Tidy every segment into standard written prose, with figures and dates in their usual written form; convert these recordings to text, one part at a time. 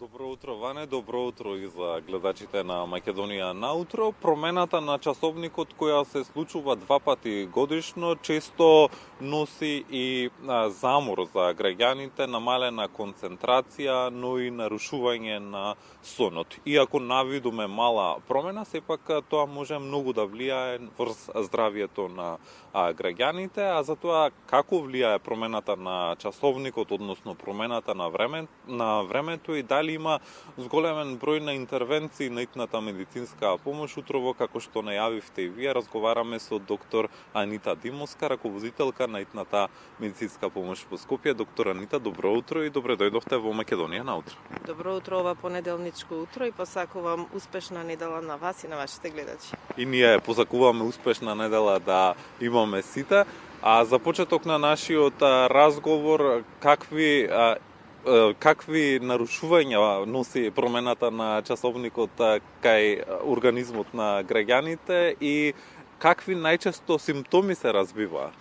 Добро утро, Ване, добро утро и за гледачите на Македонија наутро. Промената на часовникот која се случува 2 пати годишно често носи и замор за граѓаните, намалена концентрација, но и нарушување на сонот. Иако навидуме мала промена, сепак тоа може многу да влијае врз здравието на граѓаните, а за тоа како влијае промената на часовникот, односно промената на времето и дали има зголемен број на интервенции на итната медицинска помош. Утрово, како што најавивте и вие, разговараме со доктор Анита Димовска, раководителка на итната медицинска помош во Скопје. Доктор Анита, добро утро и добре дојдовте во Македонија наутро. Добро утро ова понеделничко утро и посакувам успешна недела на вас и на вашите гледачи. И ние посакуваме успешна недела да имаме сите. А за почеток на нашиот разговор, какви нарушувања носи промената на часовникот кај организмот на граѓаните и какви најчесто симптоми се разбиваат?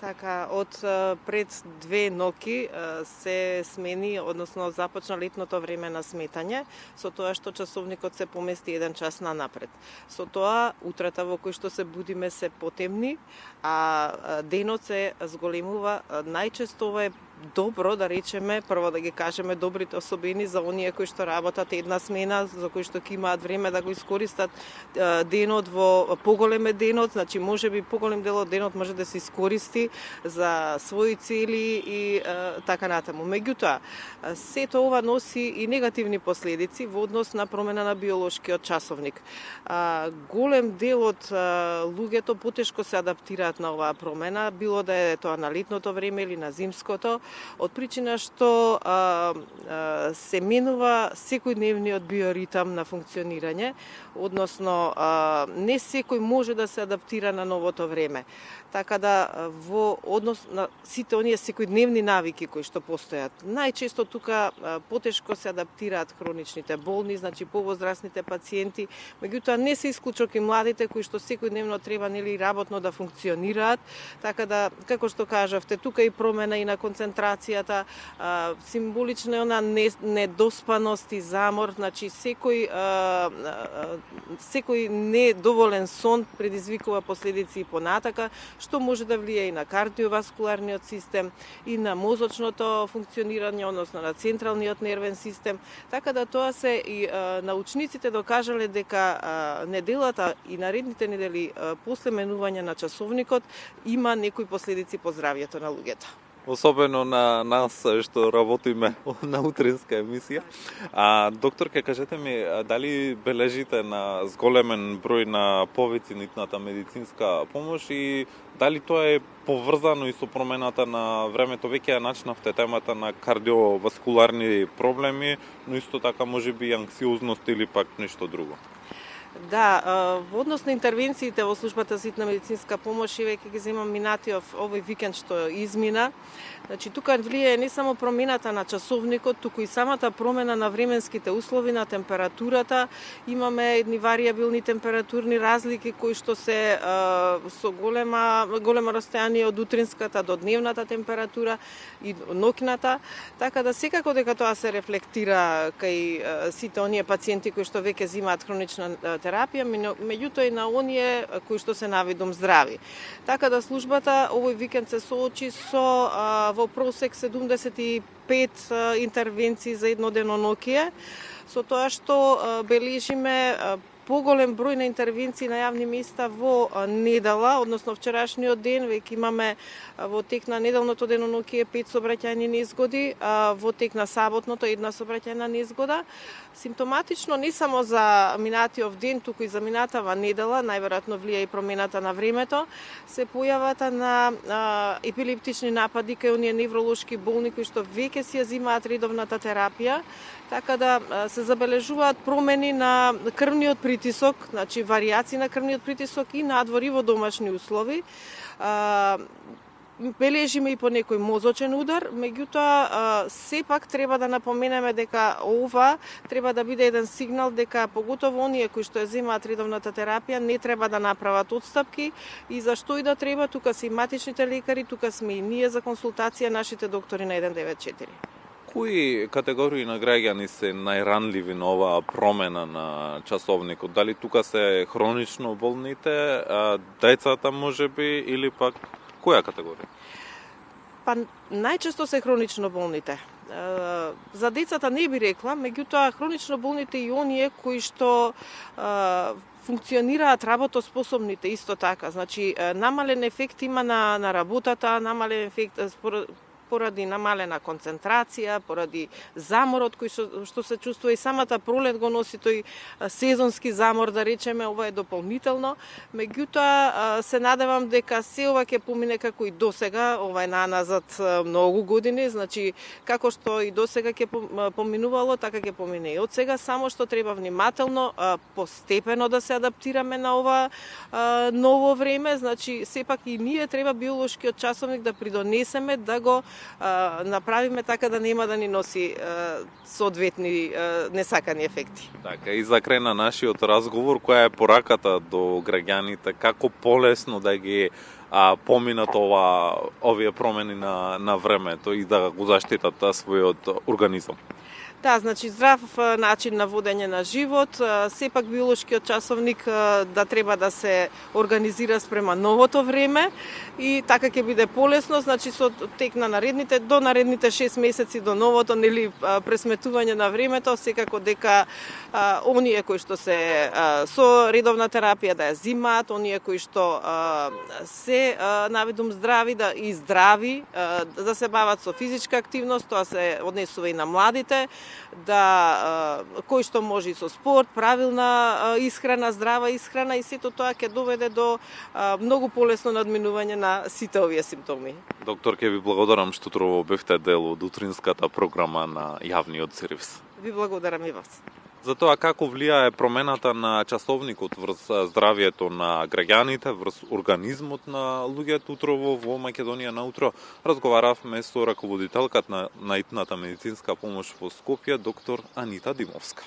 Така, од пред 2 ноќи се смени, односно започна летното време на сметање, со тоа што часовникот се помести 1 час нанапред. Со тоа, утрата во кој што се будиме се потемни, а денот се зголемува. Најчесто ова е добро да речеме, прво да ги кажеме добрите особени за оние кои што работат една смена, за кои што ќе имаат време да го искористат денот во поголем денот, значи можеби поголем дел од денот може да се искористи за своји цели и така натаму. Меѓутоа, сето ова носи и негативни последици во однос на промена на биолошкиот часовник. Голем дел од луѓето потешко се адаптираат на оваа промена, било да е тоа на летното време или на зимското, од причина што се менува секојдневниот биоритам на функционирање, односно не секој може да се адаптира на новото време. Така да во однос на сите оние секојдневни навики кои што постојат, најчесто тука потешко се адаптираат хроничните болни, значи повозрастните пациенти, меѓутоа не се исклучок и младите кои што секојдневно треба нели работно да функционираат, така да како што кажавте, тука и промена и на концентрацијата, символична е она недоспаност и замор, значи секој недоволен сон предизвикува последици и понатака, што може да влијае и на кардиоваскуларниот систем, и на мозочното функционирање, односно на централниот нервен систем. Така да тоа се и научниците докажале дека неделата и наредните недели после менување на часовникот има некои последици по здравјето на луѓето. Особено на нас што работиме на утринска емисија. Докторке, кажете ми, дали бележите на зголемен број на повици на итната медицинска помош и дали тоа е поврзано и со промената на времето? Веќе ја начнавте темата на кардиоваскуларни проблеми, но исто така можеби и анксиозност или пак нешто друго. Да, во однос на интервенциите во службата за итна медицинска помош и веќе ги земам минатиот овој викенд што измина. Значи тука влијае не само промената на часовникот, туку и самата промена на временските услови, на температурата. Имаме едни варијабилни температурни разлики кои што се со големо растојание од утринската до дневната температура и ноќната, така да секако дека тоа се рефлектира кај сите оние пациенти кои што веќе земаат хронична терапија, меѓутоа и на оние кои што се навидом здрави. Така да службата овој викенд се соочи со во просек 75 интервенции за едно деноноќие, со тоа што бележиме поголем број на интервенции на јавни места во недела, односно вчерашниот ден, веќе имаме во тек на неделното деноноќие 5 сообраќајни незгоди, во тек на саботното 1 сообраќајна незгода. Симптоматично не само за минатиот ден, туку и за минатава недела, најверојатно влијае и промената на времето, се појавата на епилептични напади кај оние невролошки болни кои што веќе си ја земаат редовната терапија, така да се забележуваат промени на крвниот притисок, значи варијации на крвниот притисок и надвор и во домашни услови. Бележиме и по некој мозочен удар, меѓутоа сепак треба да напоменеме дека ова треба да биде еден сигнал дека поготово оние кои што ја земаат редовната терапија не треба да направат отстапки и зашто и да треба, тука се и матичните лекари, тука сме и ние за консултација, нашите доктори на 194. Кои категории на граѓани се најранливи на оваа промена на часовникот? Дали тука се хронично болните, децата можеби или пак која категорија? Па најчесто се хронично болните. За децата не би рекла, меѓутоа хронично болните и оние кои што функционираат работоспособните исто така. Значи намален ефект има на работата, намален ефект поради намалена концентрација, поради заморот кој што се чувствува и самата пролет го носи тој сезонски замор, да речеме, ова е дополнително. Меѓутоа се надевам дека се ова ќе помине како и досега, ова е наназад многу години, значи како што и досега ќе поминувало, така ќе помине и од сега, само што треба внимателно, постепено да се адаптираме на ова ново време, значи сепак и ние треба биолошкиот часовник да придонесеме да го направиме така да нема да ни носи соодветни несакани ефекти. Така, и за крај на нашиот разговор, која е пораката до граѓаните, како полесно да ги поминат овие промени на времето и да го заштитат својот организам? Да, значи здрав начин на водење на живот, сепак биолошкиот часовник да треба да се организира спрема новото време и така ќе биде полесно, значи со тек на наредните 6 месеци до новото, нели, пресметување на времето, секако дека оние кои што се со редовна терапија да ја зимаат, оние кои што се навидум здрави и здрави да се бават со физичка активност, тоа се однесува и на младите, кој што може и со спорт, правилна исхрана, здрава исхрана и сето тоа ќе доведе до многу полесно надминување на сите овие симптоми. Доктор, ќе ви благодарам што утрово бевте дел од утринската програма на јавниот сервис. Ви благодарам и вас. За тоа како влијае промената на часовникот врз здравието на граѓаните, врз организмот на луѓето утрово во Македонија наутро, разговаравме со раководителката на итната медицинска помош во Скопје, доктор Анита Димовска.